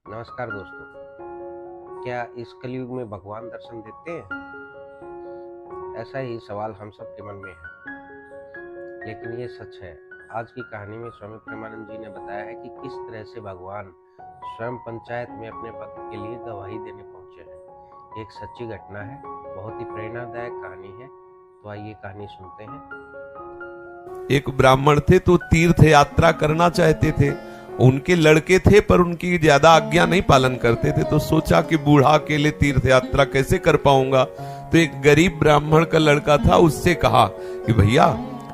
नमस्कार दोस्तों, क्या इस कलयुग में भगवान दर्शन देते हैं? ऐसा ही सवाल हम सब के मन में है, लेकिन ये सच है। आज की कहानी में स्वामी प्रेमानंद जी ने बताया है कि किस तरह से भगवान स्वयं पंचायत में अपने भक्त के लिए गवाही देने पहुंचे हैं। एक सच्ची घटना है, बहुत ही प्रेरणादायक कहानी है। तो आइए कहानी सुनते हैं। एक ब्राह्मण थे तो तीर्थ यात्रा करना चाहते थे। उनके लड़के थे पर उनकी ज्यादा आज्ञा नहीं पालन करते थे, तो सोचा कि बूढ़ा अकेले तीर्थ यात्रा कैसे कर पाऊंगा। तो एक गरीब ब्राह्मण का लड़का था, उससे कहा कि भैया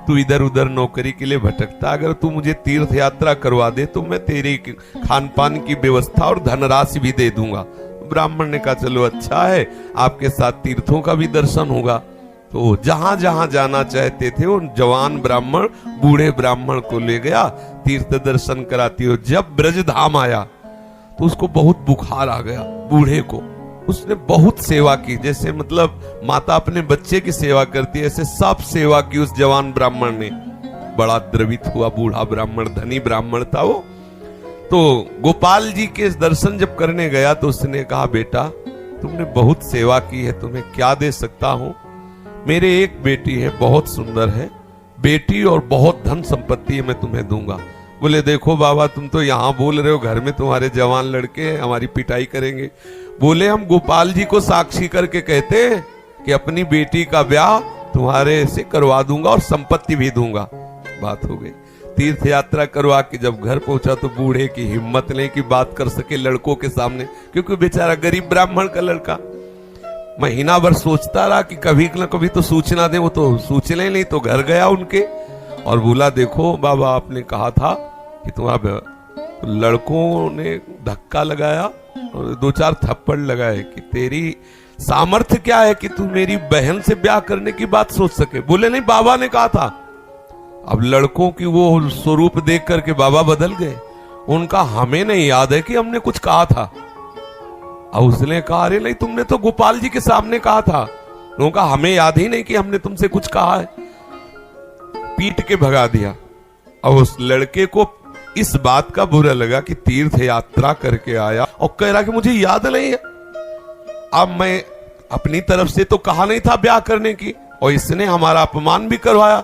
तू इधर उधर नौकरी के लिए भटकता, अगर तू मुझे तीर्थ यात्रा करवा दे तो मैं तेरी खान पान की व्यवस्था और धनराशि भी दे दूंगा। ब्राह्मण ने कहा चलो अच्छा है, आपके साथ तीर्थों का भी दर्शन होगा। तो जहां जहां जाना चाहते थे वो जवान ब्राह्मण बूढ़े ब्राह्मण को ले गया तीर्थ दर्शन कराती हो। जब ब्रज धाम आया तो उसको बहुत बुखार आ गया बूढ़े को। उसने बहुत सेवा की, जैसे मतलब माता अपने बच्चे की सेवा करती है, ऐसे सब सेवा की उस जवान ब्राह्मण ने। बड़ा द्रवित हुआ बूढ़ा ब्राह्मण, धनी ब्राह्मण था वो। तो गोपाल जी के दर्शन जब करने गया तो उसने कहा बेटा तुमने बहुत सेवा की है, तुम्हें क्या दे सकता हूं? मेरे एक बेटी है, बहुत सुंदर है बेटी और बहुत धन संपत्ति है, मैं तुम्हें दूंगा। बोले देखो बाबा तुम तो यहाँ बोल रहे हो, घर में तुम्हारे जवान लड़के हैं, हमारी पिटाई करेंगे। बोले हम गोपाल जी को साक्षी करके कहते हैं कि अपनी बेटी का ब्याह तुम्हारे से करवा दूंगा और संपत्ति भी दूंगा। बात हो गई। तीर्थ यात्रा करवा के जब घर पहुंचा तो बूढ़े की हिम्मत नहीं कि बात कर सके लड़कों के सामने, क्योंकि बेचारा गरीब ब्राह्मण का लड़का। महीना भर सोचता रहा कि कभी न कभी तो सूचना दे, वो तो सूचना ही नहीं। तो घर गया उनके और बोला देखो बाबा आपने कहा था कि तुम्हारा लड़कों ने धक्का लगाया और दो चार थप्पड़ लगाए कि तेरी सामर्थ्य क्या है कि तू मेरी बहन से ब्याह करने की बात सोच सके। बोले नहीं बाबा ने कहा था। अब लड़कों की वो स्वरूप देख करके बाबा बदल गए। उनका हमें नहीं याद है कि हमने कुछ कहा था। अब उसने कहा अरे नहीं तुमने तो गोपाल जी के सामने कहा था। उन्होंने कहा हमें याद ही नहीं कि हमने तुमसे कुछ कहा है। पीट के भगा दिया। अब उस लड़के को इस बात का बुरा लगा कि तीर्थ यात्रा करके आया और कह रहा कि मुझे याद नहीं है। अब मैं अपनी तरफ से तो कहा नहीं था ब्याह करने की, और इसने हमारा अपमान भी करवाया,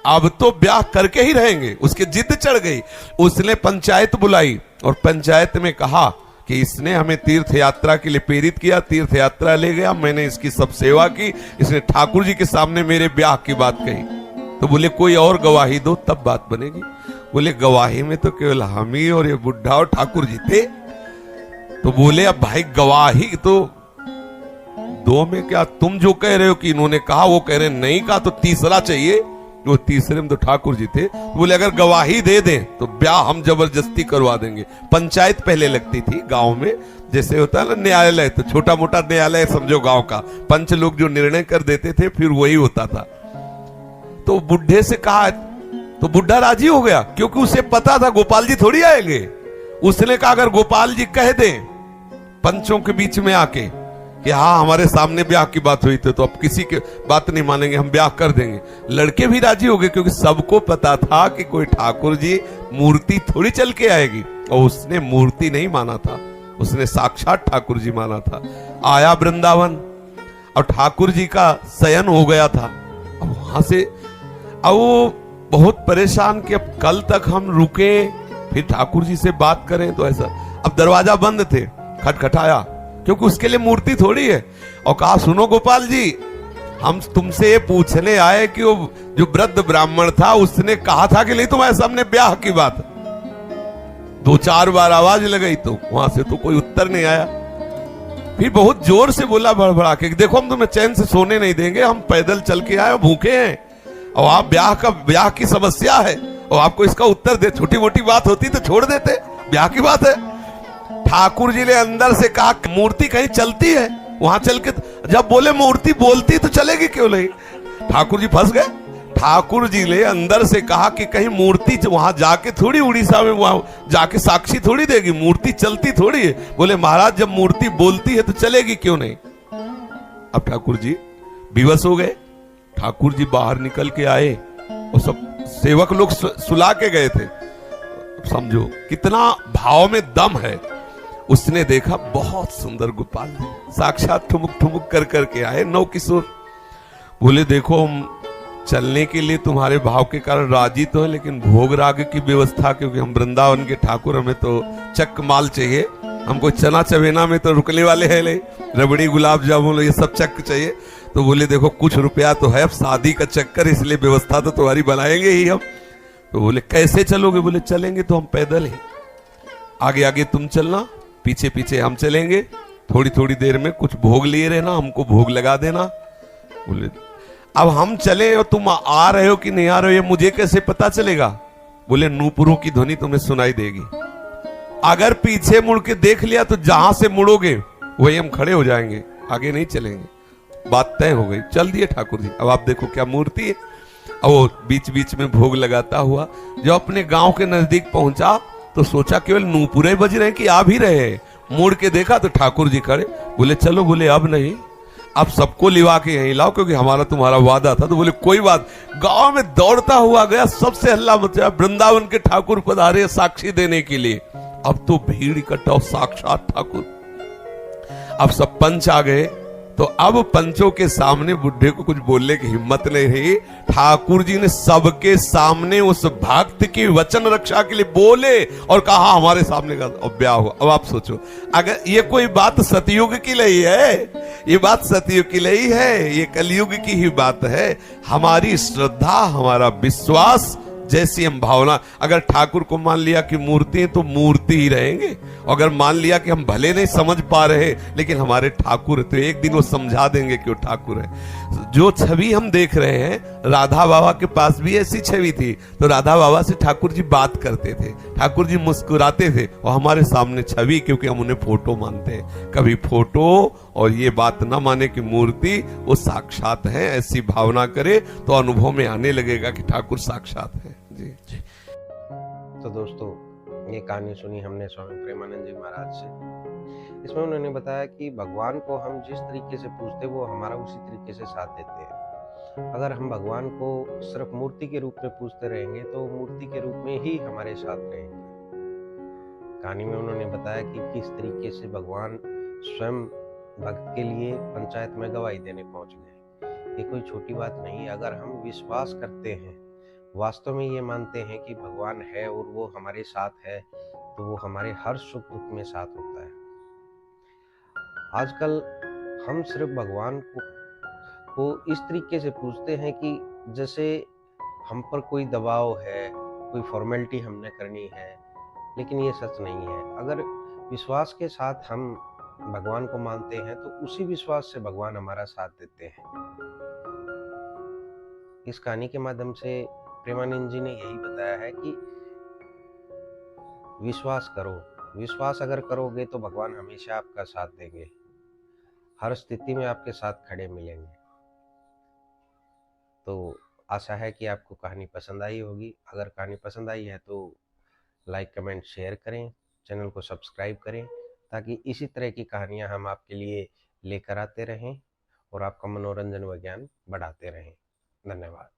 अब तो ब्याह करके ही रहेंगे। उसके जिद चढ़ गई। उसने पंचायत बुलाई और पंचायत में कहा कि इसने हमें तीर्थ यात्रा के लिए प्रेरित किया, तीर्थ यात्रा ले गया, मैंने इसकी सब सेवा की, इसने ठाकुर जी के सामने मेरे ब्याह की बात कही। तो बोले कोई और गवाही दो तब बात बनेगी। बोले गवाही में तो केवल हम ही और ये बुढ़ा और ठाकुर जी थे। तो बोले अब भाई गवाही तो दो में क्या, तुम जो कह रहे हो कि इन्होंने कहा वो कह रहे नहीं कहा, तो तीसरा चाहिए। वो तीसरे में तो ठाकुर जी थे। तो बोले अगर गवाही दे दें तो ब्याह हम जबरदस्ती करवा देंगे। पंचायत पहले लगती थी गांव में, जैसे होता है ना न्यायालय, तो छोटा मोटा न्यायालय समझो गांव का। पंच लोग जो निर्णय कर देते थे फिर वही होता था। तो बुढ़े से कहा तो बुढ़ा राजी हो गया, क्योंकि उसे पता था गोपाल जी थोड़ी आएंगे। उसने कहा अगर गोपाल जी कह दें पंचों के बीच में आके कि हाँ हमारे सामने ब्याह की बात हुई थी, तो अब किसी की बात नहीं मानेंगे, हम ब्याह कर देंगे। लड़के भी राजी हो गए, क्योंकि सबको पता था कि कोई ठाकुर जी मूर्ति थोड़ी चल के आएगी। और उसने मूर्ति नहीं माना था, उसने साक्षात ठाकुर जी माना था। आया वृंदावन और ठाकुर जी का शयन हो गया था। अब वहां से अब वो बहुत परेशान कि अब कल तक हम रुके फिर ठाकुर जी से बात करें तो ऐसा। अब दरवाजा बंद थे, खटखटाया, क्योंकि उसके लिए मूर्ति थोड़ी है। और कहा सुनो गोपाल जी, हम तुमसे ये पूछने आए कि वो जो वृद्ध ब्राह्मण था उसने कहा था कि नहीं तुम्हारे सामने ब्याह की बात। दो चार बार आवाज लगाई तो वहां से तो कोई उत्तर नहीं आया। फिर बहुत जोर से बोला भड़बड़ा के, देखो हम तुम्हें चैन से सोने नहीं देंगे, हम पैदल चल के आए, भूखे हैं, और आप ब्याह की समस्या है और आपको इसका उत्तर दे। छोटी मोटी बात होती तो छोड़ देते, ब्याह की बात है। ठाकुर जी ने अंदर से कहा मूर्ति कहीं चलती है, वहां चल के जब बोले मूर्ति बोलती तो चलेगी क्यों नहीं। ठाकुर जी फंस गए। ठाकुर जी ने अंदर से कहा कि कहीं मूर्ति वहां जाके थोड़ी उड़ीसा में वहां जाके साक्षी थोड़ी देगी, मूर्ति चलती थोड़ी है। बोले महाराज जब मूर्ति बोलती है तो चलेगी क्यों नहीं। अब ठाकुर जी विवश हो गए। ठाकुर जी बाहर निकल के आए और सब सेवक लोग सुला के गए थे। समझो कितना भाव में दम है। उसने देखा बहुत सुंदर गोपाल है, साक्षात ठुमुक ठुमुक कर करके आए नौ किशोर। बोले देखो हम चलने के लिए तुम्हारे भाव के कारण राजी तो है, लेकिन भोग राग की व्यवस्था, क्योंकि हम वृंदावन के ठाकुर, हमें तो चक माल चाहिए, हमको चना चवेना में तो रुकने वाले हैं नहीं, रबड़ी गुलाब जामुन ये सब चक चाहिए। तो बोले देखो कुछ रुपया तो है, अब शादी का चक्कर, इसलिए व्यवस्था तो तुम्हारी बनाएंगे ही हम। तो बोले कैसे चलोगे? बोले चलेंगे तो हम पैदल ही, आगे आगे तुम चलना, पीछे पीछे हम चलेंगे, थोड़ी थोड़ी देर में कुछ भोग लिए रहना, हमको भोग लगा देना। बोले अब हम चले और तुम आ रहे हो कि नहीं आ रहे हो ये मुझे कैसे पता चलेगा? बोले नूपुरों की ध्वनि तुम्हें सुनाई देगी, अगर पीछे मुड़ के देख लिया तो जहां से मुड़ोगे वही हम खड़े हो जाएंगे, आगे नहीं चलेंगे। बात तय हो गई, चल दिए ठाकुर जी। अब आप देखो क्या मूर्ति है। अब वो बीच बीच में भोग लगाता हुआ जब अपने गांव के नजदीक पहुंचा तो सोचा केवल नूपुरे बज रहे हैं कि आ भी रहे हैं। मुड़ के देखा तो ठाकुर जी खड़े। बोले चलो, बोले अब नहीं, अब सबको लिवा के यहीं लाओ, क्योंकि हमारा तुम्हारा वादा था। तो बोले कोई बात। गांव में दौड़ता हुआ गया, सबसे हल्ला मचा, वृंदावन के ठाकुर पधारे साक्षी देने के लिए। अब तो भीड़ इकट्ठा हो, साक्षात ठाकुर। अब सब पंच आ गए, तो अब पंचों के सामने बुढ़े को कुछ बोलने की हिम्मत नहीं रही। ठाकुर जी ने सबके सामने उस भक्त की वचन रक्षा के लिए बोले और कहा हमारे सामने का ब्याह हुआ। अब आप सोचो, अगर ये कोई बात सतयुग की नहीं है, ये बात सतयुग की नहीं है, ये कलयुग की ही बात है। हमारी श्रद्धा, हमारा विश्वास, जैसी हम भावना, अगर ठाकुर को मान लिया कि मूर्ति है तो मूर्ति ही रहेंगे, अगर मान लिया कि हम भले नहीं समझ पा रहे लेकिन हमारे ठाकुर है तो एक दिन वो समझा देंगे कि वो ठाकुर है। जो छवि हम देख रहे हैं, राधा बाबा के पास भी ऐसी छवि थी, तो राधा बाबा से ठाकुर जी बात करते थे, ठाकुर जी मुस्कुराते थे, और हमारे सामने छवि, क्योंकि हम उन्हें फोटो मानते हैं। कभी फोटो और ये बात ना माने कि मूर्ति वो साक्षात है, ऐसी भावना करे तो अनुभव में आने लगेगा कि ठाकुर साक्षात है। जी। तो दोस्तों, ये कहानी सुनी हमने स्वामी प्रेमानंद जी महाराज से। इसमें उन्होंने बताया कि भगवान को हम जिस तरीके से पूजते वो हमारा उसी तरीके से साथ देते हैं। अगर हम भगवान को सिर्फ मूर्ति के रूप में पूजते रहेंगे तो मूर्ति के रूप में ही हमारे साथ रहेंगे। कहानी में उन्होंने बताया कि किस तरीके से भगवान स्वयं भक्त के लिए पंचायत में गवाही देने पहुंच गए। ये कोई छोटी बात नहीं है। अगर हम विश्वास करते हैं, वास्तव में ये मानते हैं कि भगवान है और वो हमारे साथ है, तो वो हमारे हर सुख दुख में साथ होता है। आजकल हम सिर्फ भगवान को इस तरीके से पूछते हैं कि जैसे हम पर कोई दबाव है, कोई फॉर्मेलिटी हमने करनी है, लेकिन ये सच नहीं है। अगर विश्वास के साथ हम भगवान को मानते हैं तो उसी विश्वास से भगवान हमारा साथ देते हैं। इस कहानी के माध्यम से प्रेमानंद जी ने यही बताया है कि विश्वास करो। विश्वास अगर करोगे तो भगवान हमेशा आपका साथ देंगे, हर स्थिति में आपके साथ खड़े मिलेंगे। तो आशा है कि आपको कहानी पसंद आई होगी। अगर कहानी पसंद आई है तो लाइक, कमेंट, शेयर करें, चैनल को सब्सक्राइब करें, ताकि इसी तरह की कहानियां हम आपके लिए लेकर आते रहें और आपका मनोरंजन व ज्ञान बढ़ाते रहें। धन्यवाद।